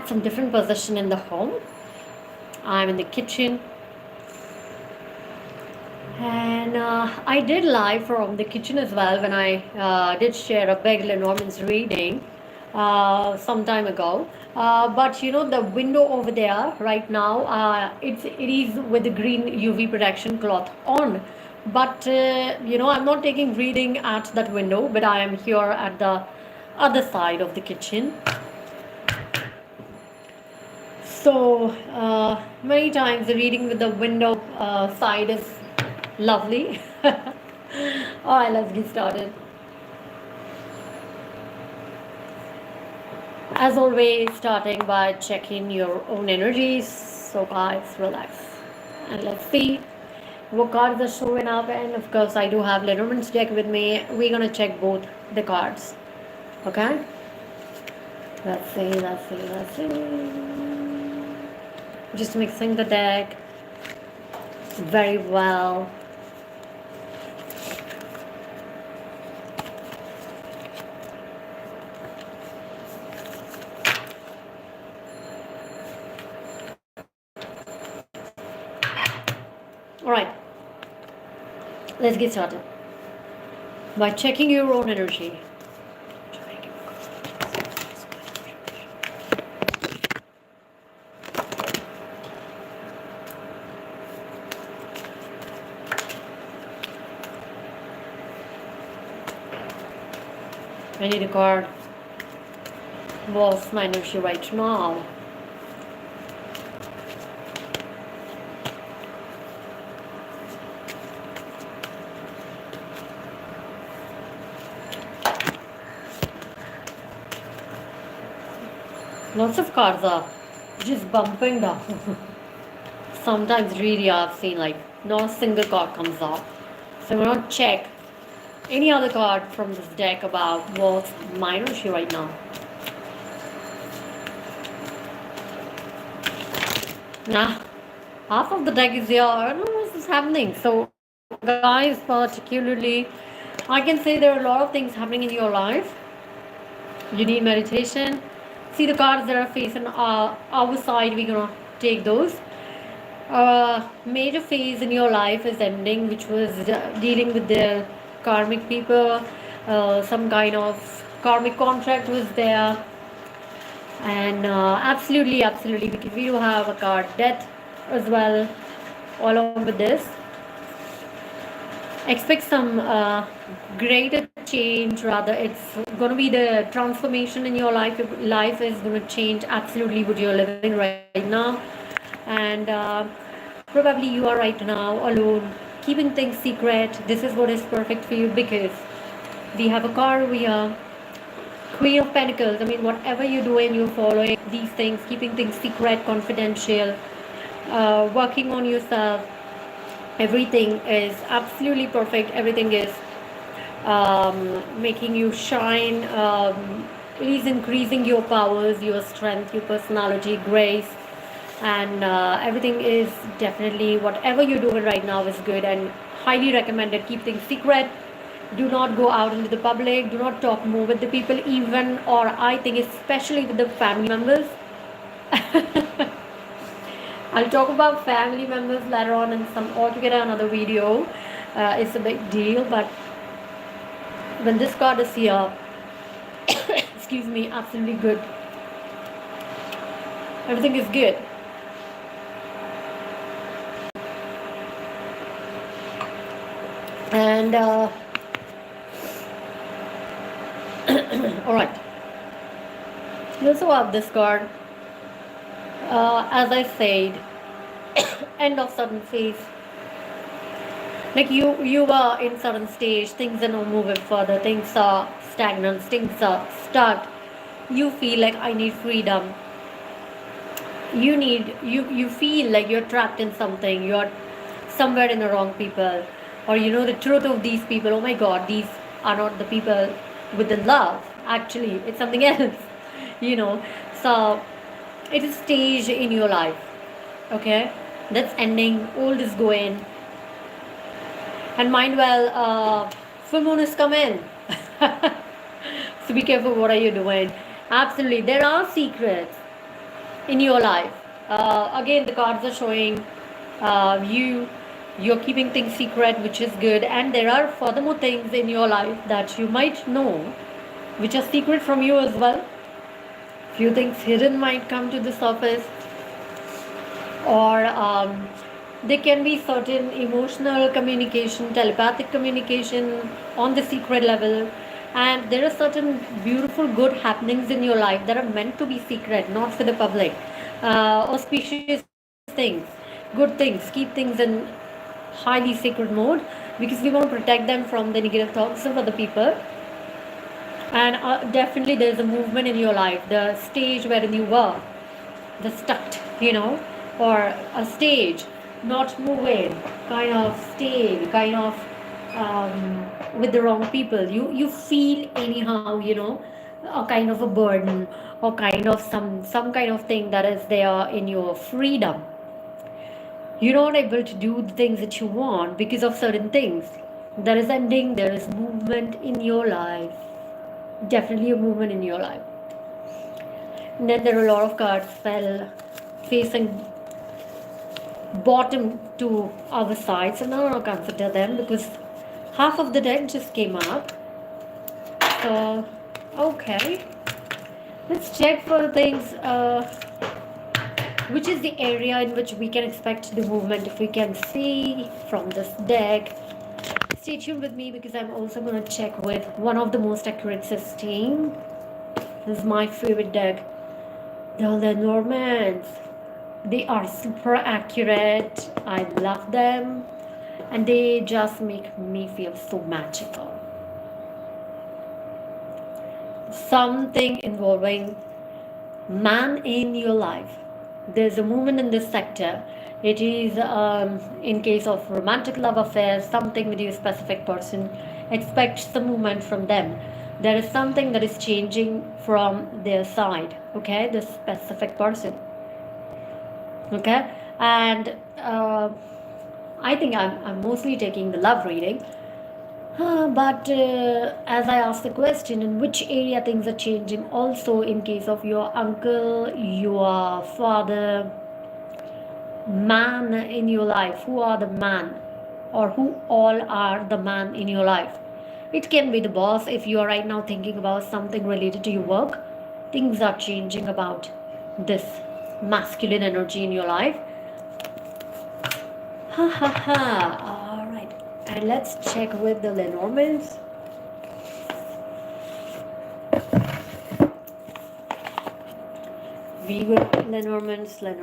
at some different position in the home. I'm in the kitchen, and I did live from the kitchen as well when I did share a big Lenormand's reading some time ago. But you know the window over there right now, it is with the green UV protection cloth on. But you know I'm not taking reading at that window, but I am here at the other side of the kitchen. So many times the reading with the window side is lovely. All right, let's get started. As always, starting by checking your own energies. So guys, relax and let's see what cards are showing up. And of course, I do have Lenormand's deck with me. We're gonna check both the cards. Okay. Let's see. Let's see. Let's see. Just mixing the deck very well. All right, let's get started by checking your own energy. I need a card. What's my energy right now? Lots of cards are just bumping down. Sometimes really I've seen like not a single card comes up. So I'm gonna check any other card from this deck about what's my energy right now. Nah, half of the deck is here. I don't know what's happening. So guys, particularly, I can say there are a lot of things happening in your life. You need meditation. See the cards that are facing our side, we're gonna take those. Major phase in your life is ending, which was dealing with the karmic people. Some kind of karmic contract was there. And absolutely, because we do have a card death as well along with this. Expect some greater change. Rather, it's going to be the transformation in your life. Your life is going to change absolutely what you're living right now. And probably you are right now alone, keeping things secret. This is what is perfect for you, because we have a card, we are Queen of Pentacles. I mean, whatever you're doing, you're following these things, keeping things secret, confidential, working on yourself. Everything is absolutely perfect. Everything is making you shine. It is increasing your powers, your strength, your personality, grace, and everything is definitely, whatever you're doing right now is good and highly recommended. Keep things secret. Do not go out into the public. Do not talk more with the people, even, or I think especially with the family members. I'll talk about family members later on in some altogether another video. It's a big deal, but when this card is here, excuse me, absolutely good. Everything is good. And all right, you also have this card. As I said, end of certain phase. Like you are in certain stage, things are not moving further, things are stagnant, things are stuck. You feel like I need freedom. You feel like you're trapped in something, you're somewhere in the wrong people, or you know the truth of these people. Oh my god, these are not the people with the love. Actually, it's something else, you know. So it is a stage in your life, okay, that's ending, old is going. And mind well, full moon is coming. So be careful, what are you doing? Absolutely, there are secrets. in your life. Again, the cards are showing you're keeping things secret, which is good, and there are furthermore things in your life that you might know, which are secret from you as well. Few things hidden might come to the surface, or there can be certain emotional communication, telepathic communication on the secret level, and there are certain beautiful good happenings in your life that are meant to be secret, not for the public. Auspicious things, good things, keep things in highly sacred mode, because we want to protect them from the negative thoughts of other people. And definitely there's a movement in your life, the stage wherein you were, the stuck, or a stage, not moving, kind of staying, kind of with the wrong people. You feel anyhow, a kind of a burden, or kind of some kind of thing that is there in your freedom. You're not able to do the things that you want because of certain things. There is ending, there is movement in your life. Definitely a movement in your life. And then there are a lot of cards fell facing bottom to our side, so now I'm not consider them because half of the deck just came up. So okay, let's check for things. Which is the area in which we can expect the movement, if we can see from this deck. Stay tuned with me because I'm also going to check with one of the most accurate system. This is my favorite deck, the Lenormands. They are super accurate. I love them, and they just make me feel so magical. Something involving man in your life. There's a movement in this sector. It is in case of romantic love affairs, something with your specific person. Expect the movement from them. There is something that is changing from their side. Okay, this specific person. Okay, and I think I'm mostly taking the love reading. But as I asked the question, in which area things are changing, also in case of your uncle, your father, man in your life, who are the man, or who all are the man in your life. It can be the boss. If you are right now thinking about something related to your work, things are changing about this masculine energy in your life. Ha ha ha. All right. And let's check with the Lenormands. We will Lenormands. I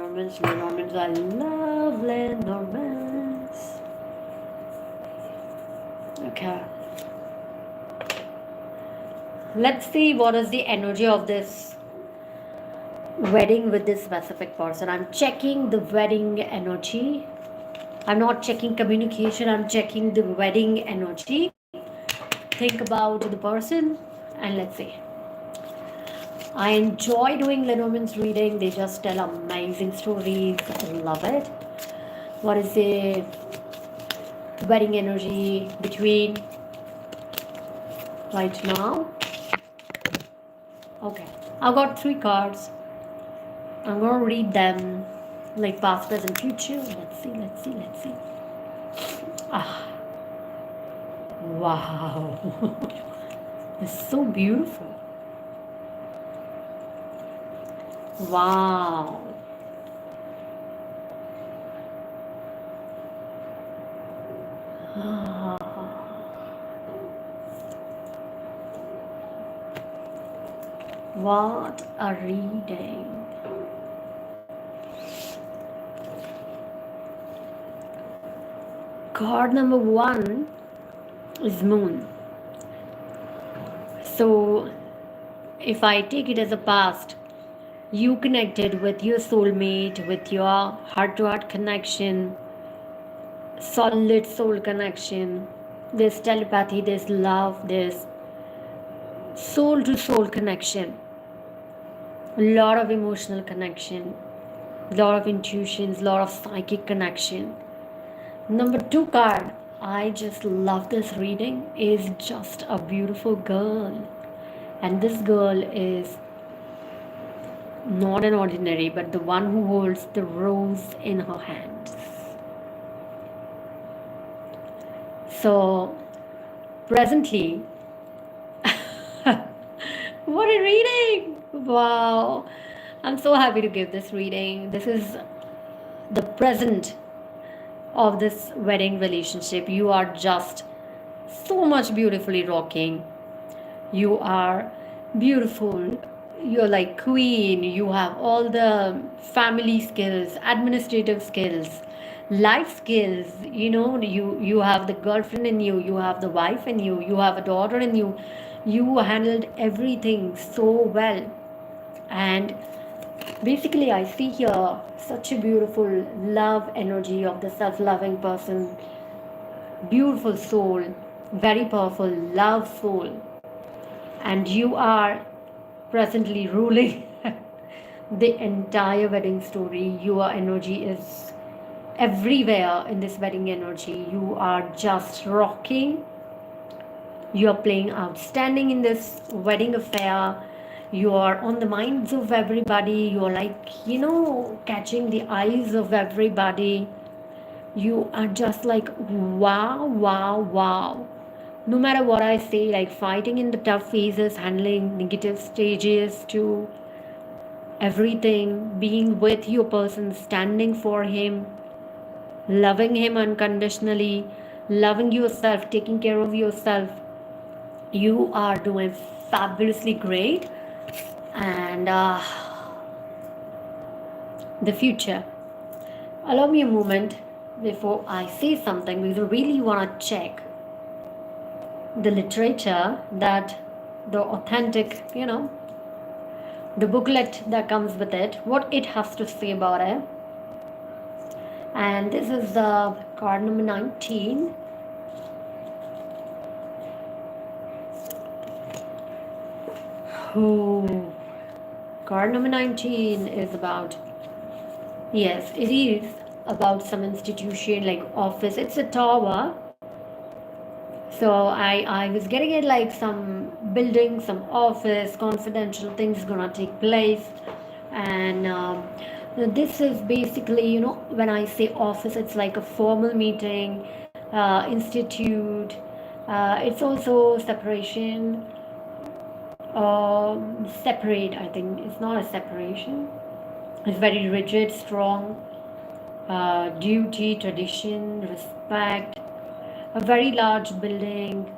love Lenormands. Okay. Let's see what is the energy of this wedding with this specific person. I'm checking the wedding energy. I'm not checking communication, I'm checking the wedding energy. Think about the person and let's see. I enjoy doing Lenormand's reading. They just tell amazing stories. I love it. What is the wedding energy between right now? Okay, I've got 3 cards. I'm going to read them like past, present, future. Let's see. Ah, wow. It's so beautiful. Wow. Ah. What a reading. Card number 1 is Moon. So if I take it as a past, you connected with your soulmate, with your heart-to-heart connection, solid soul connection. There's telepathy, there's love, there's soul-to-soul connection. A lot of emotional connection, a lot of intuitions, a lot of psychic connection. Number 2 card, I just love this reading, is just a beautiful girl. And this girl is Not an ordinary, but the one who holds the rose in her hands. So, presently, what a reading! Wow, I'm so happy to give this reading. This is the present of this wedding relationship. You are just so much beautifully rocking. You are beautiful. You're like queen. You have all the family skills, administrative skills, life skills. You have the girlfriend in you, you have the wife in you, you have a daughter in you. You handled everything so well. And basically, I see here such a beautiful love energy of the self-loving person, beautiful soul, very powerful love soul. And you are presently ruling the entire wedding story. Your energy is everywhere in this wedding energy. You are just rocking. You are playing outstanding in this wedding affair. You are on the minds of everybody. You are like, catching the eyes of everybody. You are just like, wow, wow, wow. No matter what I say, like fighting in the tough phases, handling negative stages to everything, being with your person, standing for him, loving him unconditionally, loving yourself, taking care of yourself. You are doing fabulously great. And the future. Allow me a moment before I say something, because I really want to check the literature, that the authentic, the booklet that comes with it, what it has to say about it. And this is the card number 19. Oh, card number 19 is about, yes, it is about some institution like office. It's a tower. So I was getting it like some building, some office, confidential things gonna take place. And this is basically, when I say office, it's like a formal meeting, institute. It's also separation. Separate, I think. It's not a separation. It's very rigid, strong. Duty, tradition, respect. A very large building,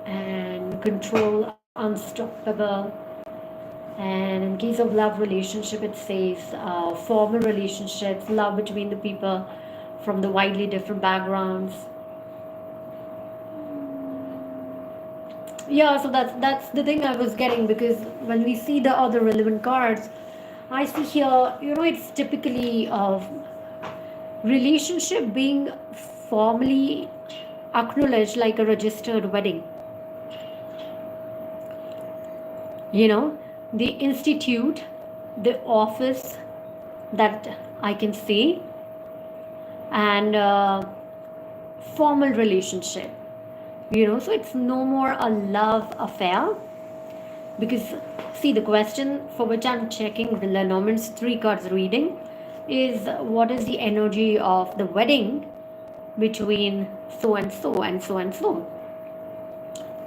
and control, unstoppable. And in case of love relationship, it says formal relationships, love between the people from the widely different backgrounds. Yeah, so that's the thing I was getting, because when we see the other relevant cards, I see here, it's typically of relationship being formally acknowledged like a registered wedding. The institute, the office that I can see, and formal relationship. So it's no more a love affair, because see, the question for which I'm checking the Lenormand's 3 cards reading is, what is the energy of the wedding between so and so and so and so.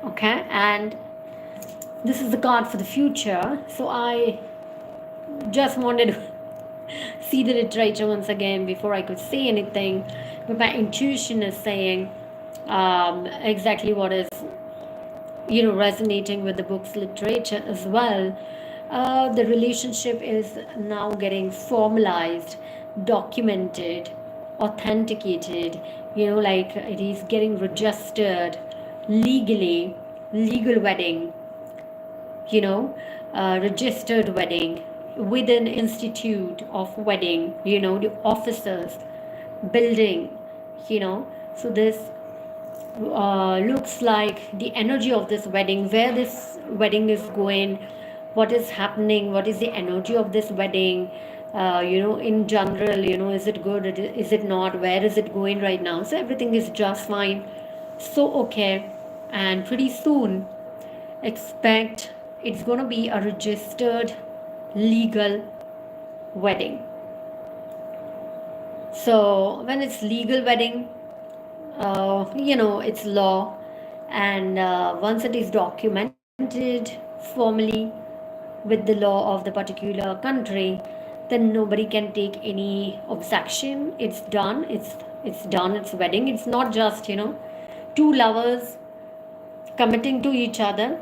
Okay, and this is the card for the future. So I just wanted to see the literature once again before I could say anything, but my intuition is saying exactly what is resonating with the book's literature as well. The relationship is now getting formalized, documented, authenticated, like it is getting registered legally, legal wedding, registered wedding with an institute of wedding, the officers, building, so this looks like the energy of this wedding, where this wedding is going, what is happening, what is the energy of this wedding, in general, is it good, is it not, where is it going right now. So everything is just fine, so okay. And pretty soon, expect it's going to be a registered legal wedding. So when it's legal wedding, it's law, and once it is documented formally with the law of the particular country, then nobody can take any objection. It's done. It's done. It's wedding. It's not just two lovers committing to each other.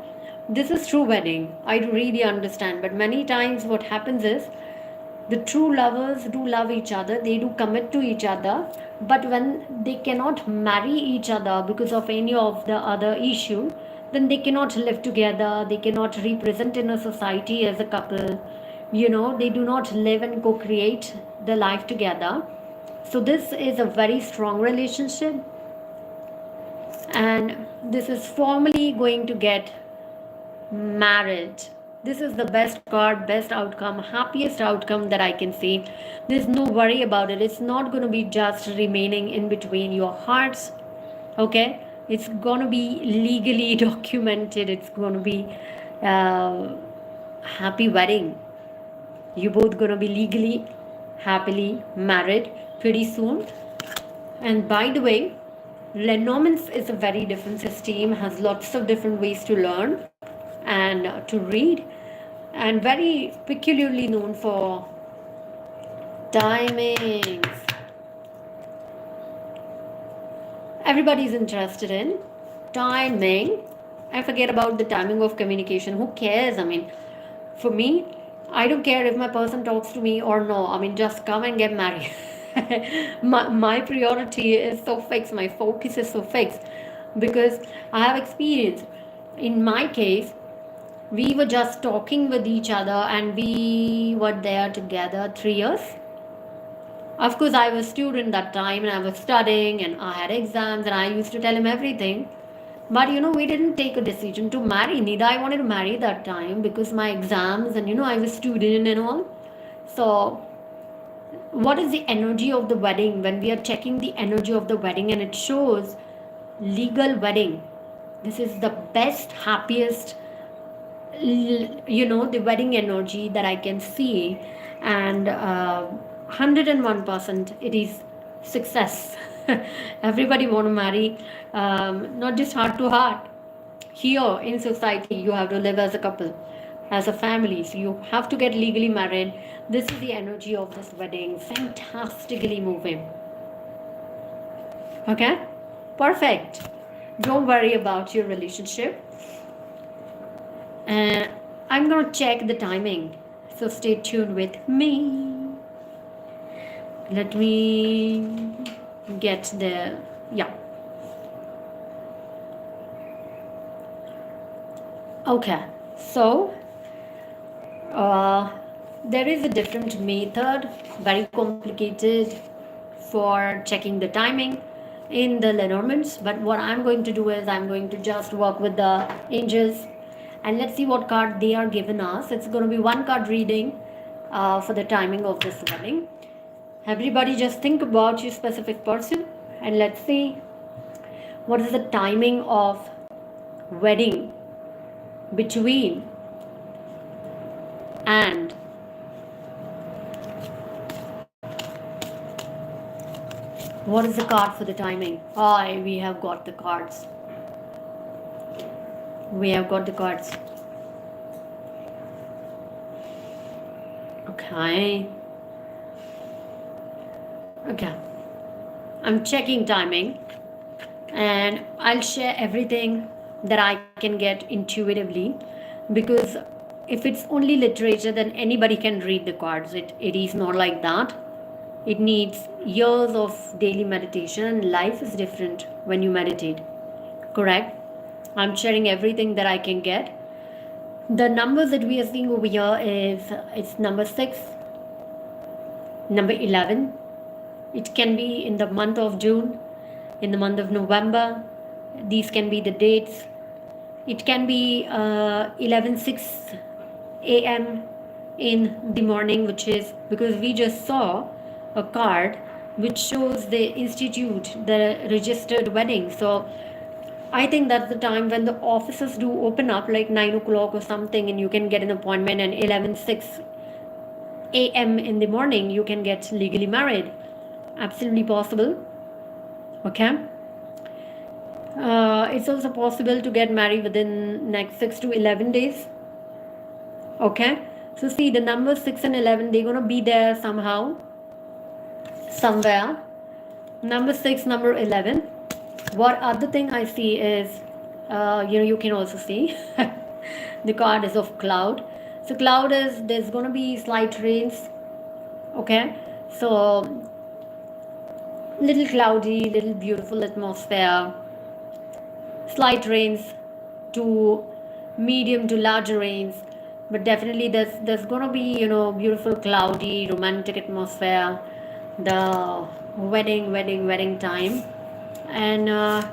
This is true wedding. I really understand. But many times what happens is the true lovers do love each other, they do commit to each other, but when they cannot marry each other because of any of the other issue, then they cannot live together, they cannot represent in a society as a couple. They do not live and co-create the life together. So this is a very strong relationship, and this is formally going to get married. This is the best card, best outcome, happiest outcome that I can see. There's no worry about it. It's not going to be just remaining in between your hearts. Okay, it's going to be legally documented. It's going to be happy wedding. You both going to be legally happily married pretty soon. And by the way, Lenormand's is a very different system, has lots of different ways to learn and to read, and very peculiarly known for timings. Everybody's interested in timing. I forget about the timing of communication. Who cares? I mean, for me, I don't care if my person talks to me or no. I mean, just come and get married. my priority is so fixed. My focus is so fixed because I have experience. In my case, we were just talking with each other and we were there together 3 years. Of course, I was student that time and I was studying and I had exams and I used to tell him everything. But we didn't take a decision to marry. Neither I wanted to marry that time because my exams and I was student and all. So what is the energy of the wedding? When we are checking the energy of the wedding and it shows legal wedding, this is the best, happiest, the wedding energy that I can see, and 101% it is success. Everybody want to marry, not just heart to heart. Here in society, you have to live as a couple, as a family, so you have to get legally married. This is the energy of this wedding. Fantastically moving. Okay, perfect. Don't worry about your relationship. I'm going to check the timing, so stay tuned with me. Let me get the, yeah. Okay, so there is a different method, very complicated, for checking the timing in the Lenormands, but what I'm going to do is I'm going to just work with the angels and let's see what card they are giving us. It's going to be one card reading for the timing of this wedding. Everybody just think about your specific person and let's see what is the timing of wedding between and what is the card for the timing? We have got the cards. We have got the cards. Okay. I'm checking timing and I'll share everything that I can get intuitively, because if it's only literature, then anybody can read the cards. It is not like that. It needs years of daily meditation. Life is different when you meditate. Correct? I'm sharing everything that I can get. The numbers that we are seeing over here it's number 6, number 11. It can be in the month of June, in the month of November. These can be the dates. It can be 11:06 a.m. in the morning, which is because we just saw a card which shows the institute, the registered wedding. So I think that's the time when the offices do open up, like 9 o'clock or something, and you can get an appointment. And 11:06 a.m. in the morning, you can get legally married. Absolutely possible. Okay. It's also possible to get married within next 6 to 11 days. Okay. So see, the numbers 6 and 11, they're going to be there somehow, somewhere. Number 6, number 11. What other thing I see is, you can also see the card is of cloud. So cloud is, there's going to be slight rains. Okay. So little cloudy, little beautiful atmosphere, slight rains to medium to larger rains, but definitely there's gonna be beautiful cloudy romantic atmosphere, the wedding time. And I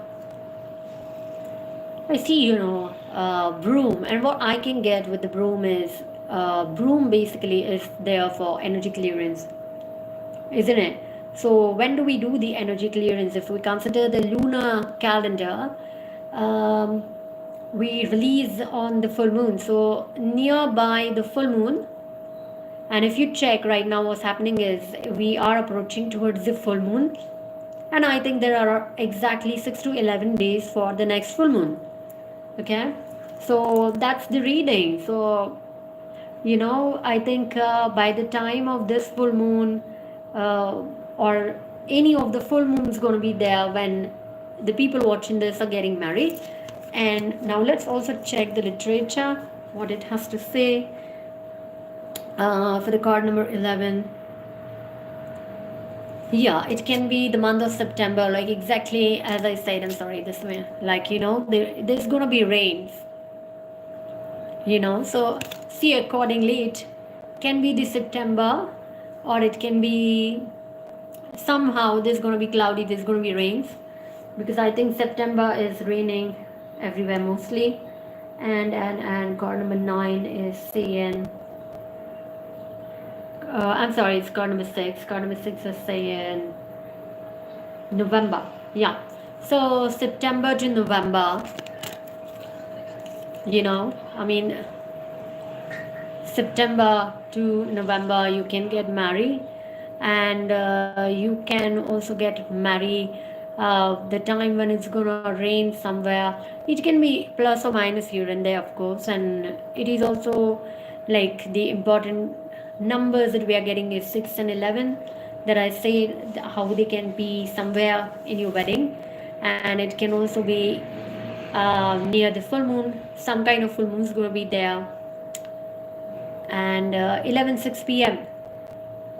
see broom, and what I can get with the broom is broom basically is there for energy clearance, isn't it? So when do we do the energy clearance? If we consider the lunar calendar, um, we release on the full moon. So nearby the full moon, and if you check right now, what's happening is we are approaching towards the full moon, and I think there are exactly 6 to 11 days for the next full moon. Okay, so that's the reading. So I think by the time of this full moon, or any of the full moons going to be there when the people watching this are getting married. And now let's also check the literature, what it has to say for the card number 11. Yeah, it can be the month of September, like exactly as I said. I'm sorry, this way, like there's gonna be rains. So see, accordingly, it can be the September, or it can be somehow there's going to be cloudy, there's going to be rains, because I think September is raining everywhere mostly. And card number 9 is saying, I'm sorry, it's card number 6. Card number 6 is saying November. Yeah. So September to November, I mean, September to November, you can get married, and you can also get married the time when it's gonna rain somewhere. It can be plus or minus here and there, of course, and it is also like the important numbers that we are getting is 6 and 11, that I say how they can be somewhere in your wedding. And it can also be near the full moon. Some kind of full moon is going to be there. And 11:06 p.m.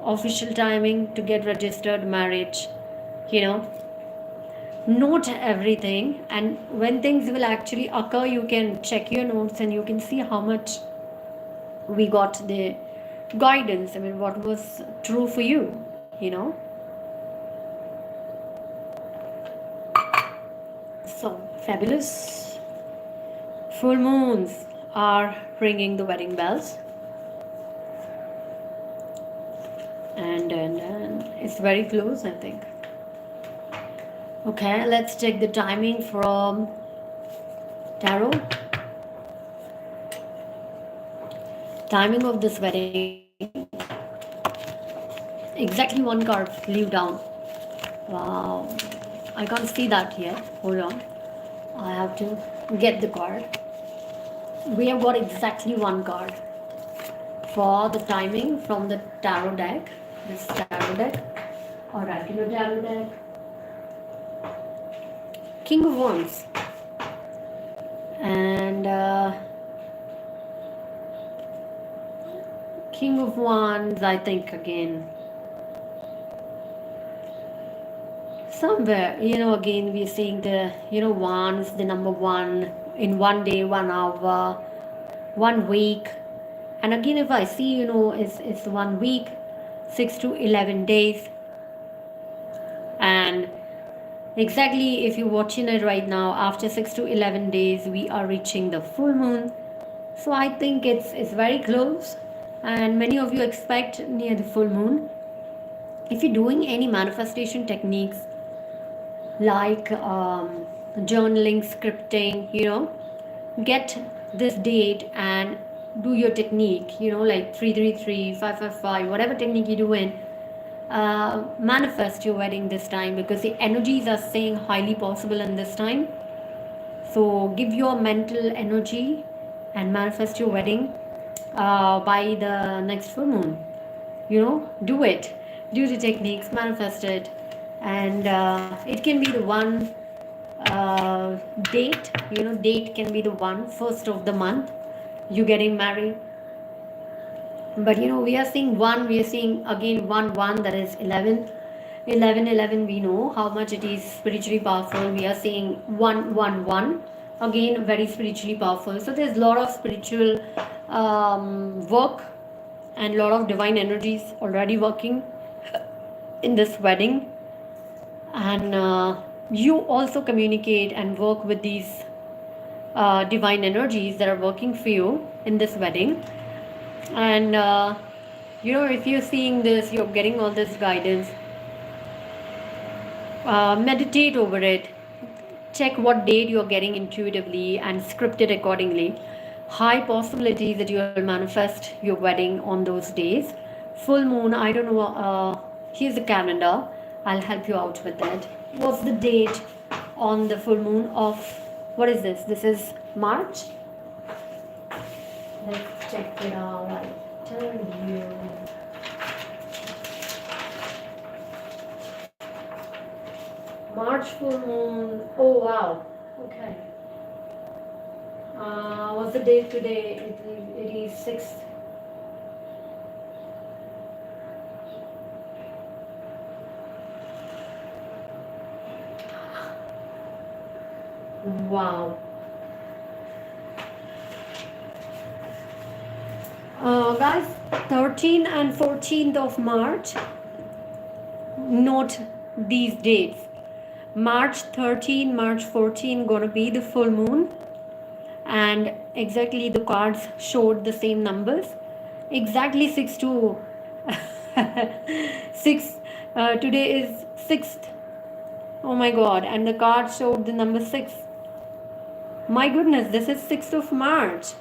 official timing to get registered marriage. Note everything, and when things will actually occur, you can check your notes and you can see how much we got the guidance. I mean, what was true for you. So fabulous. Full moons are ringing the wedding bells, and it's very close, I think. Okay, let's check the timing from tarot. Timing of this wedding, exactly one card flew down. Wow, I can't see that yet. Hold on, I have to get the card. We have got exactly one card for the timing from the tarot deck. This tarot deck, or regular tarot deck. King of Wands, and King of Wands, I think again somewhere, again we're seeing the wands, the number 1 in 1 day, 1 hour, 1 week. And again, if I see it's 1 week, 6 to 11 days. And exactly, if you're watching it right now, after 6 to 11 days we are reaching the full moon. So I think it's very close, and many of you expect near the full moon. If you're doing any manifestation techniques like journaling, scripting, get this date and do your technique, like 333, 555, whatever technique you do in, manifest your wedding this time, because the energies are saying highly possible in this time. So give your mental energy and manifest your wedding by the next full moon. Do it. Do the techniques, manifest it. And it can be the one date. Date can be the one, first of the month, you getting married. But we are seeing one, we are seeing again 1 1, that is 11. 11 11, we know how much it is spiritually powerful. We are seeing 1 1 1, again very spiritually powerful. So there's a lot of spiritual work and a lot of divine energies already working in this wedding. And you also communicate and work with these divine energies that are working for you in this wedding. And if you're seeing this, you're getting all this guidance, meditate over it. Check what date you're getting intuitively and script it accordingly. High possibility that you'll manifest your wedding on those days. Full moon, I don't know, here's the calendar, I'll help you out with that. What's the date on the full moon of, what is this? This is March. Let's check it out. I'll tell you. March full moon. Oh wow. Okay. What's the date today? It is 6th. Wow. Guys, 13th and 14th of March. Note these dates. March 13, March 14 gonna be the full moon, and exactly the cards showed the same numbers. Exactly 6 to 6. Today is 6th. Oh my God! And the card showed the number 6. My goodness, this is 6th of March.